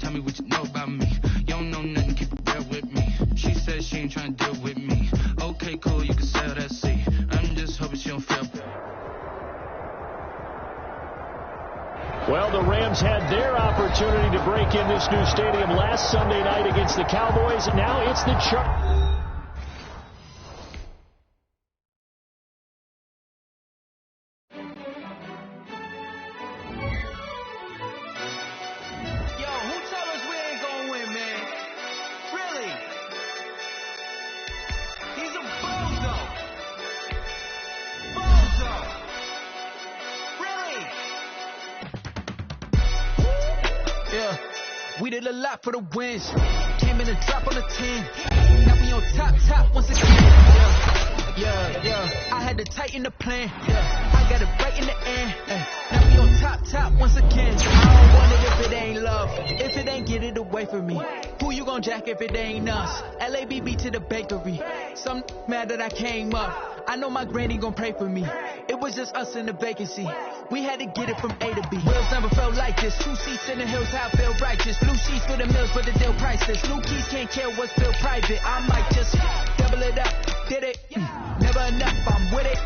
tell me what you know about me. You don't know nothing, keep it real with me. She said she ain't trying to deal with me. Okay, cool, you can sell that seat. I'm just hoping she don't feel bad. Well, the Rams had their opportunity to break in this new stadium last Sunday night against the Cowboys. Now it's the We did a lot for the wins. Came in and drop on the 10. Now we on top once again. Yeah. I had to tighten the plan. I got it right in the end. Now we on top once again. I don't want it if it ain't love. If it ain't, get it away from me. Who you gon' jack if it ain't us? LABB to the bakery. Some mad that I came up. I know my granny gon' pray for me. It was just us in the vacancy. We had to get it from A to B. Wheels never felt like this. 2 seats in the hills, how I feel righteous. Blue sheets for the mills, but the deal priceless. New keys can't care what's still private. I might just double it up. Did it? Never enough, I'm with it.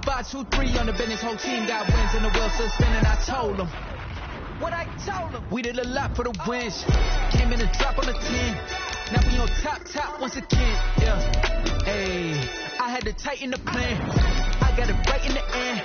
5, 2, 3 on the business. Whole team got wins and the wheels still spinning. I told them what I told them. We did a lot for the wins. Came in and drop on the 10. Now we on top once again. Hey, I had to tighten the plan. I got it right in the end.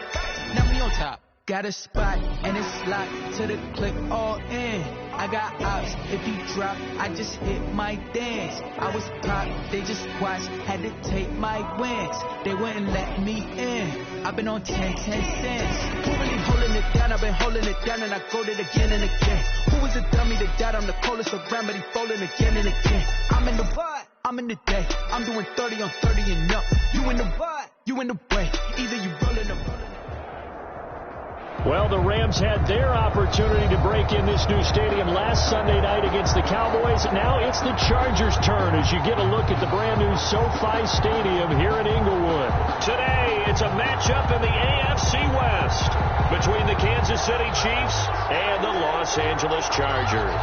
Now we on top. Got a spot and it's locked to the click all in. I got ops, if you drop, I just hit my dance. I was pop, they just watched, had to take my wins. They wouldn't let me in. I've been on 10 cents. Who really holding it down? I've been holding it down and I go it again and again. Who was a dummy that died? I'm the coldest around, but he falling again and again. I'm in the vibe, I'm in the day. I'm doing 30 on 30 and up. You in the vibe, you in the way. Either you rolling or rolling. Well, the Rams had their opportunity to break in this new stadium last Sunday night against the Cowboys. Now it's the Chargers' turn as you get a look at the brand-new SoFi Stadium here in Inglewood. Today, it's a matchup in the AFC West between the Kansas City Chiefs and the Los Angeles Chargers.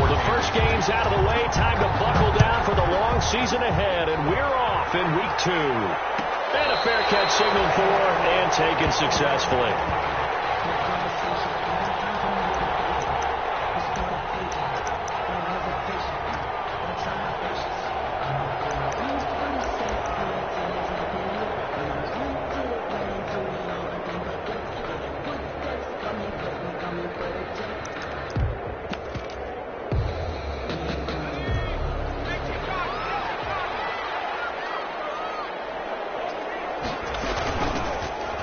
The first game's out of the way. Time to buckle down for the long season ahead, and we're off in week 2. And a fair catch signaled for and taken successfully.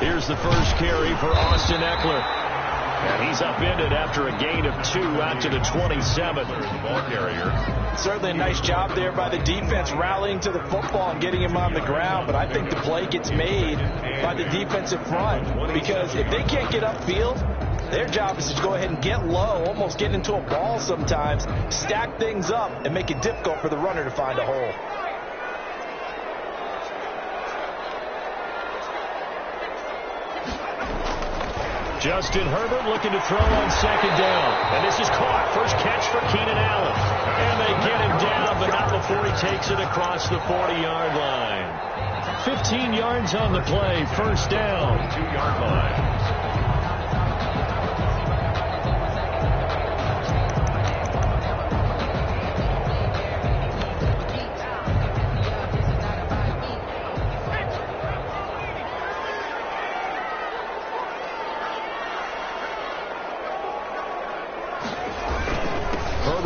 Here's the first carry for Austin Eckler. And he's upended after a gain of 2 out to the 27. Ball carrier. Certainly a nice job there by the defense rallying to the football and getting him on the ground. But I think the play gets made by the defensive front. Because if they can't get upfield, their job is to go ahead and get low, almost get into a ball sometimes, stack things up, and make it difficult for the runner to find a hole. Justin Herbert looking to throw on second down. And this is caught. First catch for Keenan Allen. And they get him down, but not before he takes it across the 40-yard line. 15 yards on the play. First down. 2-yard line.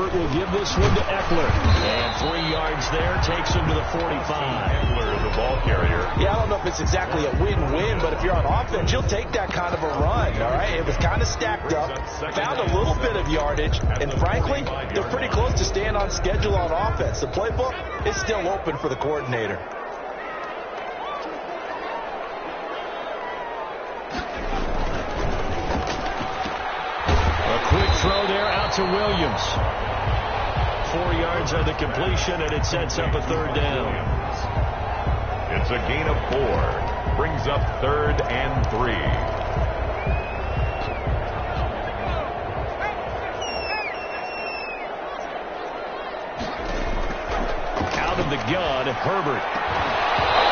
Will give this one to Eckler. And 3 yards there takes him to the 45. Eckler, the ball carrier. Yeah, I don't know if it's exactly a win-win, but if you're on offense, you'll take that kind of a run, all right? It was kind of stacked up, found a little bit of yardage, and frankly, they're pretty close to staying on schedule on offense. The playbook is still open for the coordinator. A quick throw there out to Williams. 4 yards on the completion, and it sets up a third down. It's a gain of 4. Brings up 3rd and 3. Out of the gun, Herbert.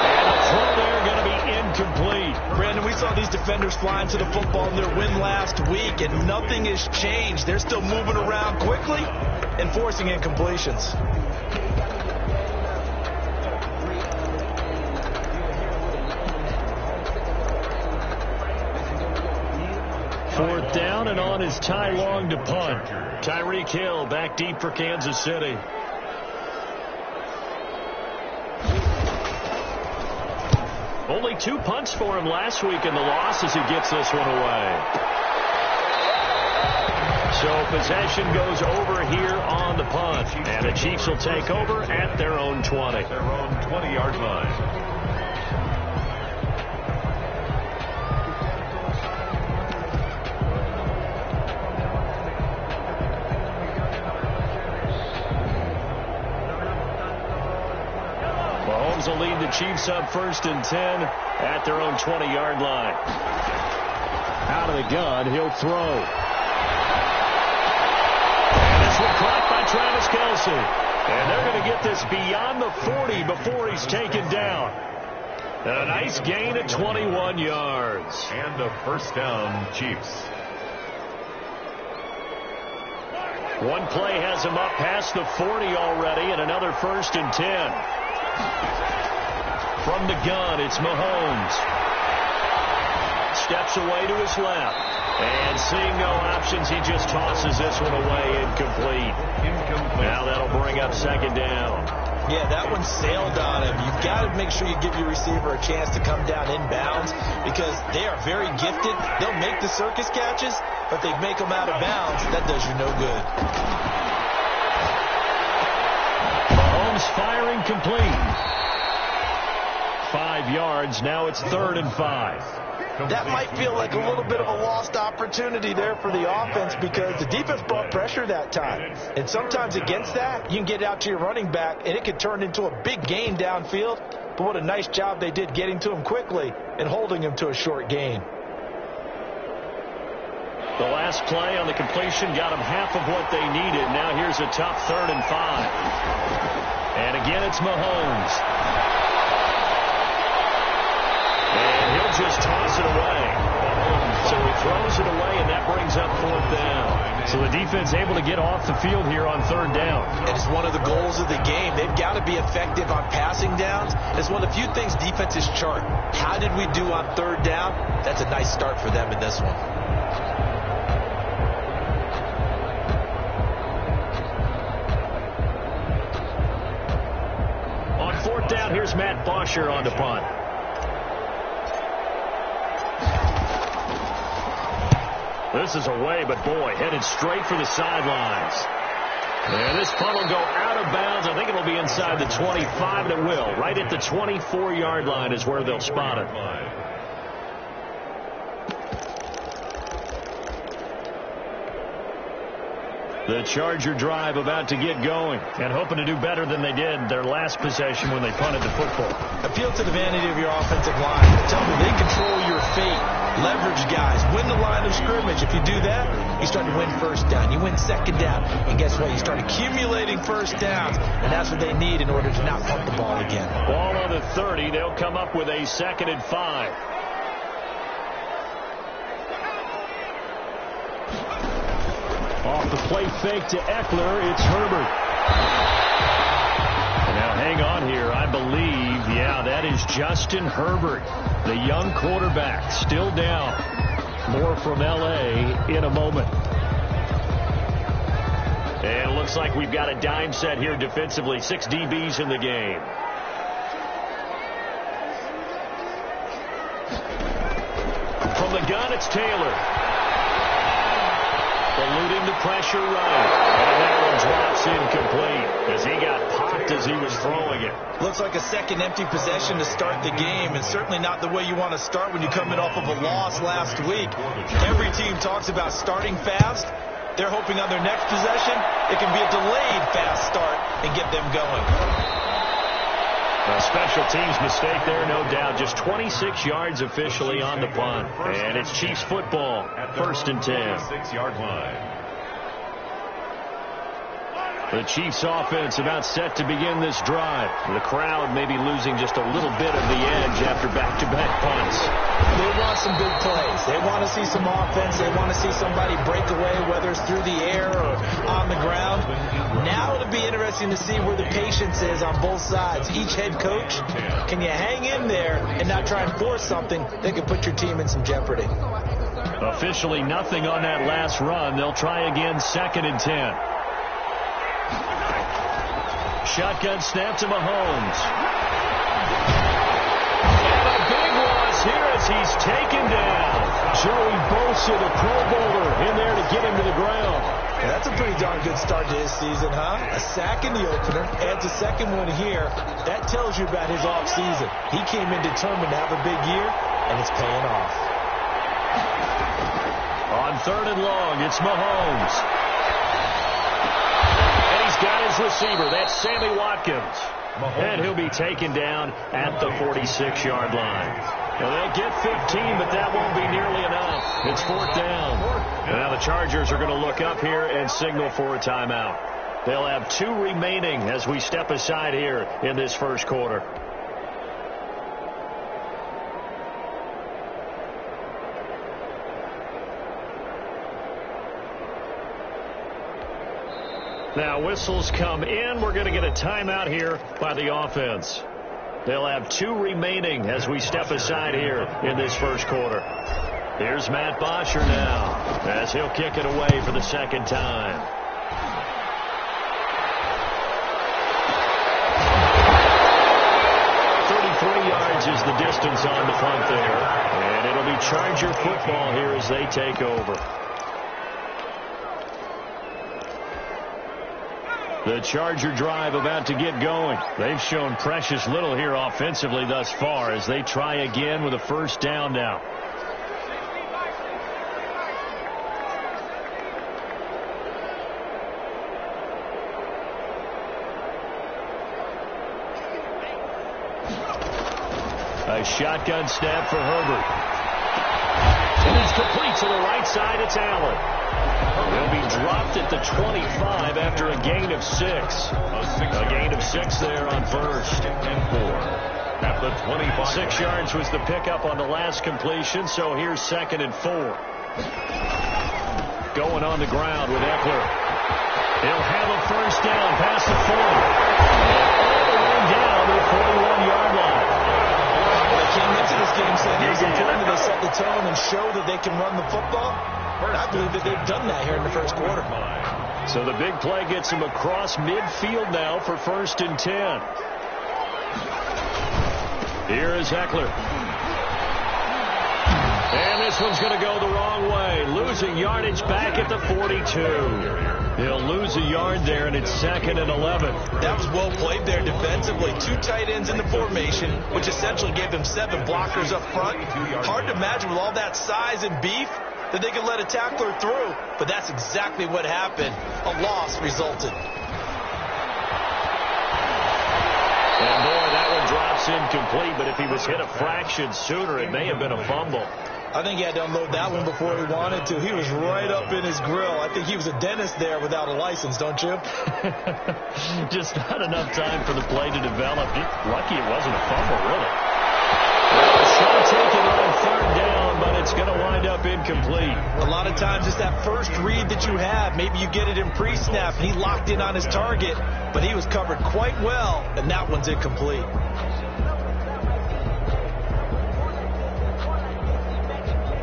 And the throw there going to be incomplete. Brandon, we saw these defenders flying to the football in their win last week, and nothing has changed. They're still moving around quickly and forcing incompletions. 4th down, and on is Ty Long to punt. Tyreek Hill back deep for Kansas City. Only 2 punts for him last week in the loss as he gets this one away. So possession goes over here on the punt, and the Chiefs will take over at their own 20. Their own 20-yard line. Will lead the Chiefs up 1st and 10 at their own 20-yard line. Out of the gun, he'll throw. And this one caught by Travis Kelce. And they're going to get this beyond the 40 before he's taken down. A nice gain of 21 yards. And a 1st down, Chiefs. One play has him up past the 40 already, and another 1st and 10. From the gun, it's Mahomes. Steps away to his left. And seeing no options, he just tosses this one away, incomplete. Now that'll bring up 2nd down. Yeah, that one sailed on him. You've got to make sure you give your receiver a chance to come down inbounds because they are very gifted. They'll make the circus catches, but they make them out of bounds. That does you no good. Mahomes firing complete. 5 yards. Now it's 3rd and 5. That might feel like a little bit of a lost opportunity there for the offense because the defense brought pressure that time. And sometimes against that, you can get out to your running back, and it could turn into a big gain downfield. But what a nice job they did getting to him quickly and holding him to a short gain. The last play on the completion got them half of what they needed. Now here's a tough 3rd and 5. And again, it's Mahomes. And he'll just toss it away. So he throws it away, and that brings up 4th down. So the defense able to get off the field here on 3rd down. And it's one of the goals of the game. They've got to be effective on passing downs. It's one of the few things defenses chart. How did we do on 3rd down? That's a nice start for them in this one. On 4th down, here's Matt Bosher on the punt. This is away, but boy, headed straight for the sidelines. And this punt will go out of bounds. I think it'll be inside the 25, and it will. Right at the 24-yard line is where they'll spot it. The Charger drive about to get going and hoping to do better than they did their last possession when they punted the football. Appeal to the vanity of your offensive line. Tell them they control your fate. Leverage guys. Win the line of scrimmage. If you do that, you start to win 1st down. You win 2nd down. And guess what? You start accumulating 1st downs. And that's what they need in order to not punt the ball again. Ball on the 30. They'll come up with a 2nd and 5. Off the play fake to Eckler, it's Herbert. Now hang on here. I believe, yeah, that is Justin Herbert, the young quarterback, still down. More from L.A. in a moment. And it looks like we've got a dime set here defensively. 6 DBs in the game. From the gun, it's Taylor. Eluding the pressure right. And that one drops incomplete as he got popped as he was throwing it. Looks like a second empty possession to start the game, and certainly not the way you want to start when you're coming off of a loss last week. Every team talks about starting fast. They're hoping on their next possession, it can be a delayed fast start and get them going. A special teams mistake there, no doubt. Just 26 yards officially on the punt. And it's Chiefs football, 1st and 10. 6-yard line. The Chiefs offense about set to begin this drive. The crowd may be losing just a little bit of the edge after back-to-back punts. They want some big plays. They want to see some offense. They want to see somebody break away, whether it's through the air or on the ground. Now it'll be interesting to see where the patience is on both sides. Each head coach, can you hang in there and not try and force something that could put your team in some jeopardy? Officially nothing on that last run. They'll try again, 2nd and 10. Shotgun snap to Mahomes. And a big loss here as he's taken down. Joey Bosa, the Pro Bowler, in there to get him to the ground. Yeah, that's a pretty darn good start to his season, huh? A sack in the opener, adds a second one here. That tells you about his offseason. He came in determined to have a big year, and it's paying off. On 3rd and long, it's Mahomes. Got his receiver. That's Sammy Watkins. And he'll be taken down at the 46-yard line. Well, they'll get 15, but that won't be nearly enough. It's 4th down. And now the Chargers are going to look up here and signal for a timeout. They'll have 2 remaining as we step aside here in this first quarter. Now whistles come in. We're going to get a timeout here by the offense. They'll have 2 remaining as we step aside here in this first quarter. Here's Matt Bosher now as he'll kick it away for the 2nd time. Yards is the distance on the punt there. And it'll be Charger football here as they take over. The Charger drive about to get going. They've shown precious little here offensively thus far as they try again with a 1st down now. A shotgun snap for Herbert. And he's complete to the right side. It's Allen. He'll be dropped at the 25 after a gain of 6. A gain of 6 there on 1st and 4. At the 25. 6 yards was the pickup on the last completion, so here's 2nd and 4. Going on the ground with Eckler. He'll have a 1st down past the 40. All the way down to the 41-yard line. They came into this game saying it was important to set the tone and show that they can run the football. I believe that they've done that here in the first quarter. So the big play gets him across midfield now for 1st and 10. Here is Eckler. And this one's going to go the wrong way. Losing yardage back at the 42. He'll lose a yard there, and it's 2nd and 11. That was well played there defensively. 2 tight ends in the formation, which essentially gave them 7 blockers up front. Hard to imagine with all that size and beef that they could let a tackler through, but that's exactly what happened. A loss resulted. And boy, that one drops incomplete, but if he was hit a fraction sooner, it may have been a fumble. I think he had to unload that one before he wanted to. He was right up in his grill. I think he was a dentist there without a license, don't you? Just not enough time for the play to develop. Lucky it wasn't a fumble, really. Well, still taken on 3rd down, but it's going to wind up incomplete. A lot of times it's that first read that you have. Maybe you get it in pre-snap, and he locked in on his target, but he was covered quite well, and that one's incomplete.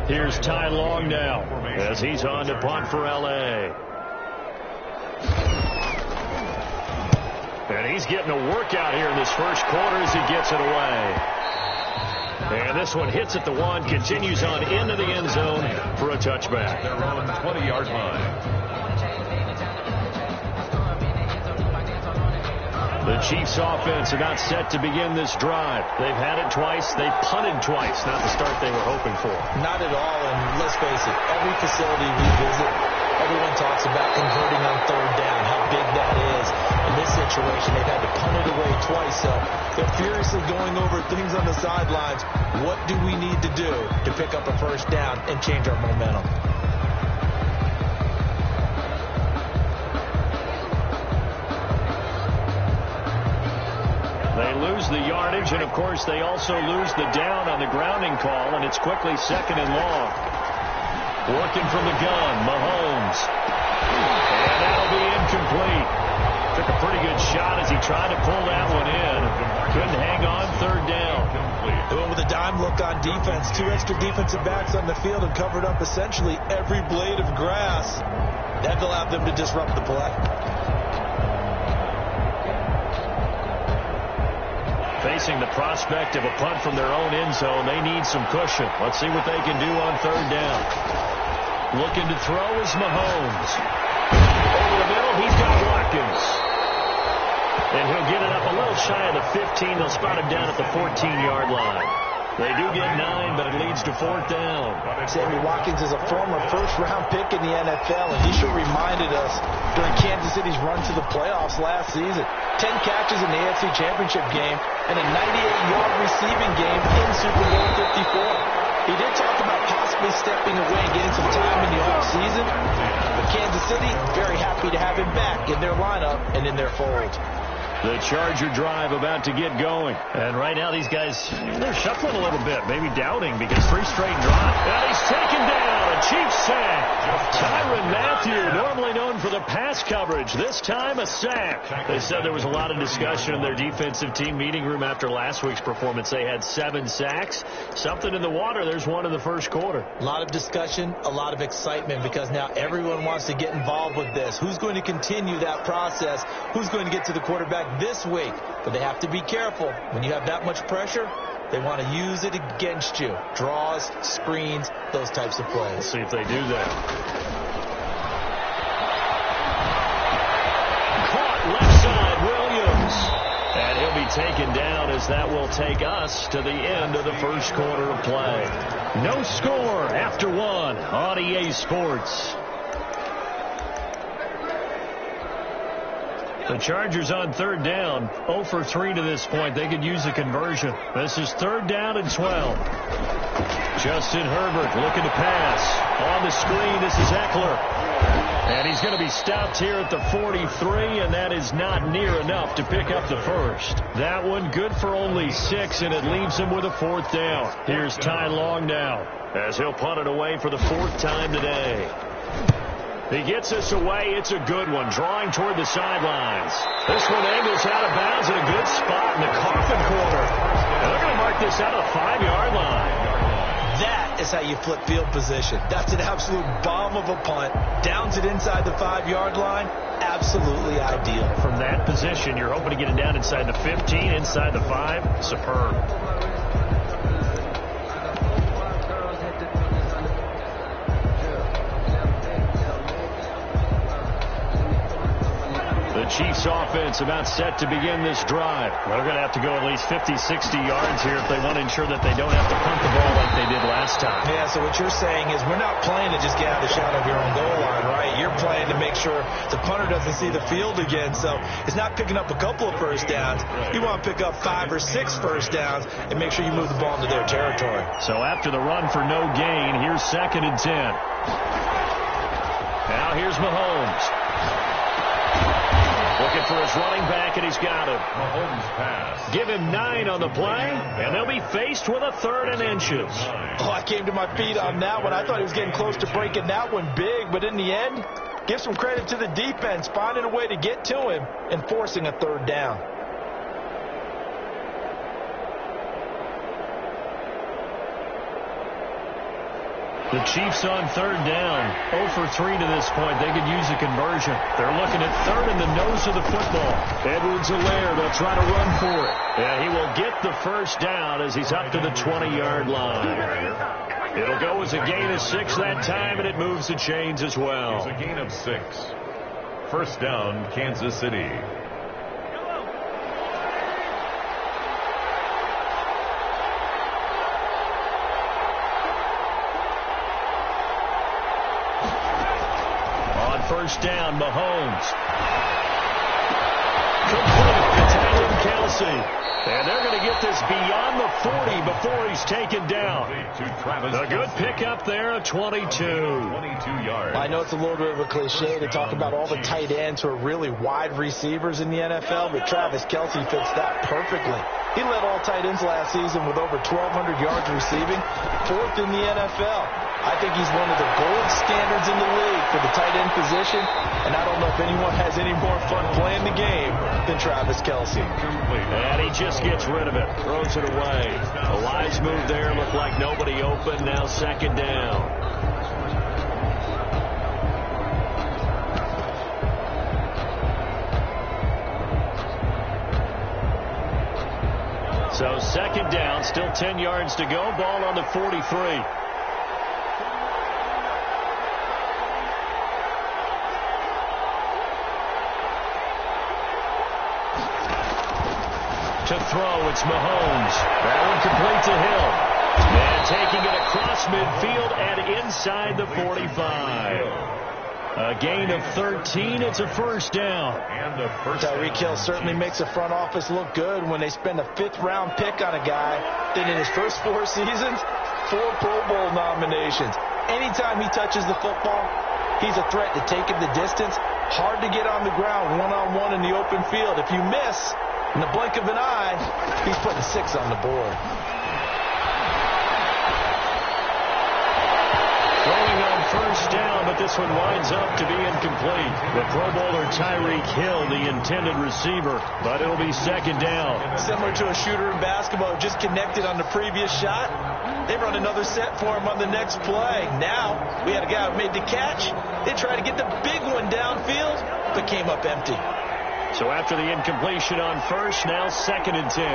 Here's Ty Long now as he's on to punt for L.A. And he's getting a workout here in this first quarter as he gets it away. And this one hits at the 1, continues on into the end zone for a touchback. They're on the 20-yard line. The Chiefs offense about set to begin this drive. They've had it twice. They've punted twice. Not the start they were hoping for. Not at all, and let's face it, every facility we visit, Everyone talks about converting on third down, how big that is. In this situation, they've had to punt it away twice, so they're furiously going over things on the sidelines. What do we need to do to pick up a first down and change our momentum? They lose the yardage, and, of course, they also lose the down on the grounding call, and it's quickly 2nd and long. Working from the gun, Mahomes. And that'll be incomplete. Took a pretty good shot as he tried to pull that one in. Couldn't hang on, 3rd down. They went with a dime look on defense. 2 extra defensive backs on the field and covered up essentially every blade of grass. That allowed them to disrupt the play. Facing the prospect of a punt from their own end zone, they need some cushion. Let's see what they can do on 3rd down. Looking to throw is Mahomes. Over the middle, he's got Watkins. And he'll get it up a little shy of the 15. They'll spot him down at the 14-yard line. They do get 9, but it leads to 4th down. Sammy Watkins is a former first-round pick in the NFL, and he sure reminded us during Kansas City's run to the playoffs last season. 10 catches in the AFC Championship game and a 98-yard receiving game in Super Bowl 54. He did talk about possibly stepping away and getting some time in the offseason, but Kansas City very happy to have him back in their lineup and in their fold. The Charger drive about to get going. And right now these guys, they're shuffling a little bit, maybe doubting because 3 straight drop. And he's taken down. A Chiefs sack. Tyrann Mathieu, normally known for the pass coverage, this time a sack. They said there was a lot of discussion in their defensive team meeting room after last week's performance. They had 7 sacks. Something in the water. There's one in the first quarter. A lot of discussion, a lot of excitement because now everyone wants to get involved with this. Who's going to continue that process? Who's going to get to the quarterback this week? But they have to be careful. When you have that much pressure, they want to use it against you. Draws, screens, those types of plays. We'll see if they do that. Caught left side, Williams. And he'll be taken down as that will take us to the end of the first quarter of play. No score after 1 on EA Sports. The Chargers on 3rd down, 0 for 3 to this point. They could use a conversion. This is 3rd down and 12. Justin Herbert looking to pass. On the screen, this is Eckler. And he's going to be stopped here at the 43, and that is not near enough to pick up the first. That one good for only 6, and it leaves him with a 4th down. Here's Ty Long now, as he'll punt it away for the 4th time today. He gets us away. It's a good one. Drawing toward the sidelines. This one angles out of bounds in a good spot in the coffin corner. And they're going to mark this out of the 5-yard line. That is how you flip field position. That's an absolute bomb of a punt. Downs it inside the 5-yard line. Absolutely ideal. From that position, you're hoping to get it down inside the 15, inside the 5. Superb. The Chiefs offense about set to begin this drive. They're going to have to go at least 50, 60 yards here if they want to ensure that they don't have to punt the ball like they did last time. Yeah, so what you're saying is we're not playing to just get out of the shadow of your own goal line, right? You're playing to make sure the punter doesn't see the field again. So it's not picking up a couple of first downs. You want to pick up 5 or 6 first downs and make sure you move the ball into their territory. So after the run for no gain, here's 2nd and 10. Now here's Mahomes. Looking for his running back, and he's got him. Mahomes pass. Give him 9 on the play, and they'll be faced with a 3rd and inches. Oh, I came to my feet on that one. I thought he was getting close to breaking that one big, but in the end, give some credit to the defense, finding a way to get to him and forcing a 3rd down. The Chiefs on 3rd down, 0 for 3 to this point. They could use a conversion. They're looking at 3rd in the nose of the football. Edwards-Helaire, they'll try to run for it. And he will get the first down as he's up to the 20-yard line. It'll go as a gain of 6 that time, and it moves the chains as well. It's a gain of 6. First down, Kansas City. first down. Mahomes. Complete to Tyler Kelsey. And they're going to get this beyond the 40 before he's taken down. A good pickup there, a 22. 22 yards. I know it's a little bit of a cliche to talk about all the tight ends who are really wide receivers in the NFL, but Travis Kelsey fits that perfectly. He led all tight ends last season with over 1,200 yards receiving, 4th in the NFL. I think he's one of the gold standards in the league for the tight end position, and I don't know if anyone has any more fun playing the game than Travis Kelsey. And he just gets rid of it, throws it away. A wise move there, looked like nobody open, now second down. So second down, still 10 yards to go, ball on the 43. To throw, it's Mahomes. That one complete to Hill. And taking it across midfield and inside the 45. A gain of 13. It's a first down. Tyreek Hill certainly makes the front office look good when they spend a 5th-round pick on a guy. Then in his first 4 seasons, 4 Pro Bowl nominations. Anytime he touches the football, he's a threat to take him the distance. Hard to get on the ground one-on-one in the open field. If you miss, in the blink of an eye, he's putting 6 on the board. Throwing on first down, but this one winds up to be incomplete. The Pro Bowler Tyreek Hill, the intended receiver, but it'll be second down. Similar to a shooter in basketball, just connected on the previous shot. They run another set for him on the next play. Now, we had a guy who made the catch. They tried to get the big one downfield, but came up empty. So after the incompletion on first, now second and 10.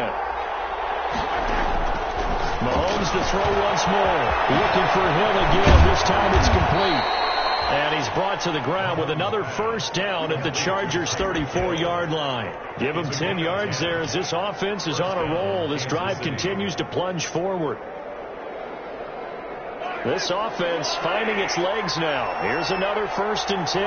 Mahomes to throw once more. Looking for Hill again. This time it's complete. And he's brought to the ground with another first down at the Chargers' 34-yard line. Give him 10 yards there as this offense is on a roll. This drive continues to plunge forward. This offense finding its legs now. Here's another first and 10.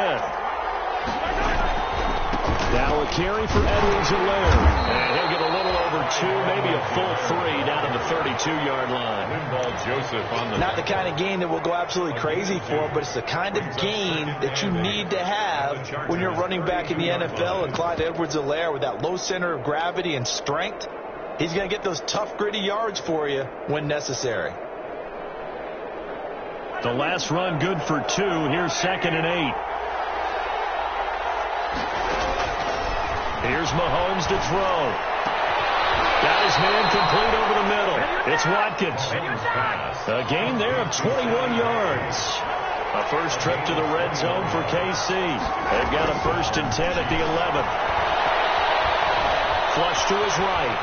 Now a carry for Edwards-Helaire. And he'll get a little over 2, maybe a full 3 down at the 32-yard line. Not the kind of gain that we'll go absolutely crazy for, but it's the kind of gain that you need to have when you're running back in the NFL. And Clyde Edwards-Helaire, with that low center of gravity and strength, he's going to get those tough, gritty yards for you when necessary. The last run good for 2. Here's second and 8. Here's Mahomes to throw. Got his man complete over the middle. It's Watkins. A gain there of 21 yards. A first trip to the red zone for KC. They've got a first and 10 at the 11. Flush to his right.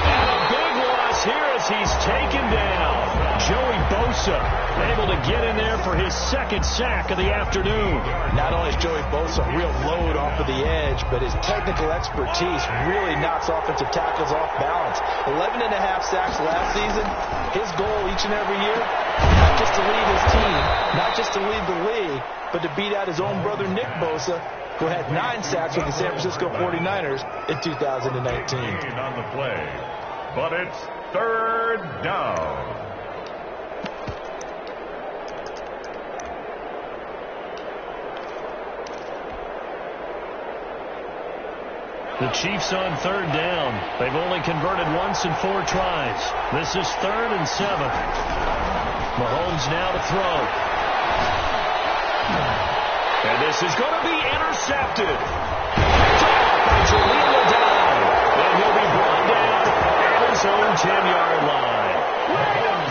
And a big loss here as he's taken down. Joey Bosa able to get in there for his second sack of the afternoon. Not only is Joey Bosa a real load off of the edge, but his technical expertise really knocks offensive tackles off balance. 11.5 sacks last season. His goal each and every year, not just to lead his team, not just to lead the league, but to beat out his own brother Nick Bosa, who had 9 sacks with the San Francisco 49ers in 2019. On the play, but it's third down. The Chiefs on third down. They've only converted once in 4 tries. This is 3rd and 7. Mahomes now to throw. And this is going to be intercepted. And he'll be brought down at his own 10-yard line.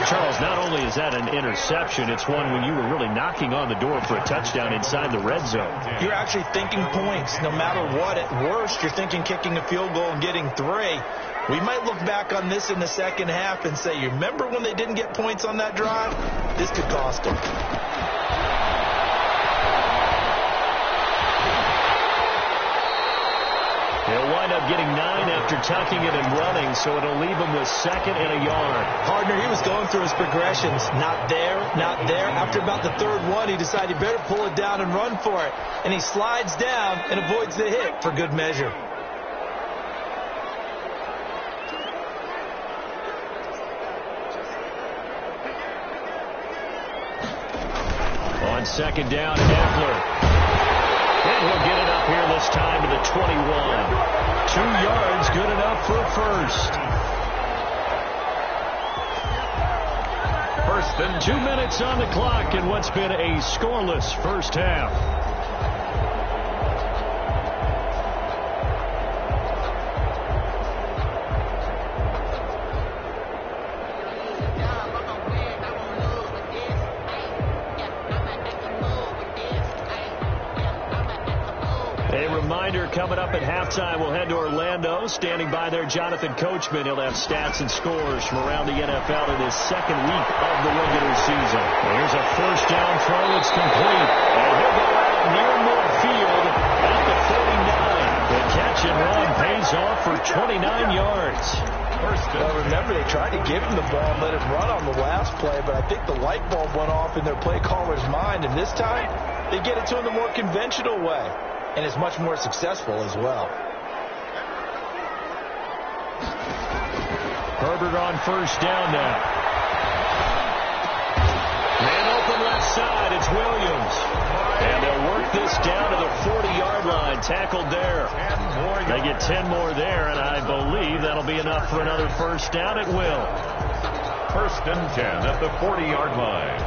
Charles, not only is that an interception, it's one when you were really knocking on the door for a touchdown inside the red zone. You're actually thinking points. No matter what, at worst, you're thinking kicking a field goal and getting 3. We might look back on this in the second half and say, you remember when they didn't get points on that drive? This could cost them. He'll wind up getting 9 after tucking it and running, so it'll leave him with 2nd and a yard. Partner, he was going through his progressions. Not there, not there. After about the 3rd one, he decided he better pull it down and run for it. And he slides down and avoids the hit for good measure. On 2nd down, Eckler. And he'll get it up here this time to the 21. 2 yards, good enough for a first. 1st and 2 minutes on the clock in what's been a scoreless first half. Coming up at halftime, we'll head to Orlando. Standing by there, Jonathan Coachman. He'll have stats and scores from around the NFL in his 2nd week of the regular season. Here's a 1st down throw. It's complete. And he'll go out near midfield at the 49. The catch and run pays off for 29 yards. Well, remember, they tried to give him the ball and let him run on the last play, but I think the light bulb went off in their play caller's mind, and this time they get it to him the more conventional way. And is much more successful as well. Herbert on 1st down now. Man open left side. It's Williams. And they'll work this down to the 40-yard line. Tackled there. They get 10 more there, and I believe that'll be enough for another 1st down. It will. 1st and 10 at the 40-yard line.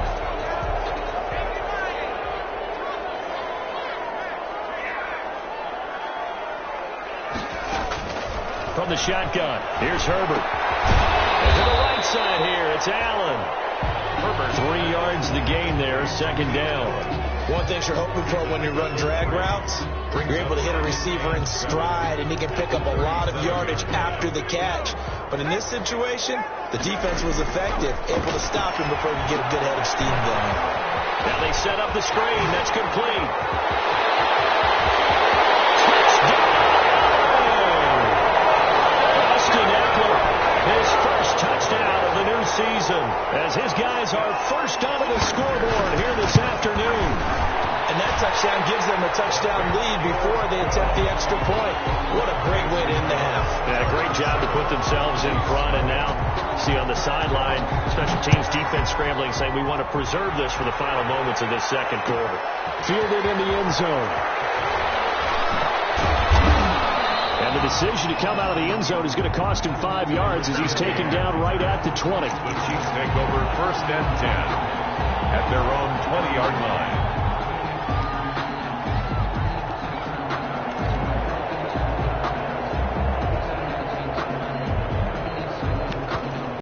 From the shotgun, here's Herbert. And to the right side here, it's Allen. Herbert, 3 yards the gain there, 2nd down. One thing you're hoping for when you run drag routes, you're able to hit a receiver in stride, and he can pick up a lot of yardage after the catch. But in this situation, the defense was effective, able to stop him before he could get a good head of steam going. Now they set up the screen. That's complete. His first touchdown of the new season, as his guys are first onto the scoreboard here this afternoon. And that touchdown gives them a touchdown lead before they attempt the extra point. What a great way to end the half. Yeah, great job to put themselves in front, and now see on the sideline, special teams defense scrambling, saying we want to preserve this for the final moments of this 2nd quarter. Fielded in the end zone. And the decision to come out of the end zone is going to cost him 5 yards as he's taken down right at the 20. The Chiefs take over 1st and 10 at their own 20-yard line.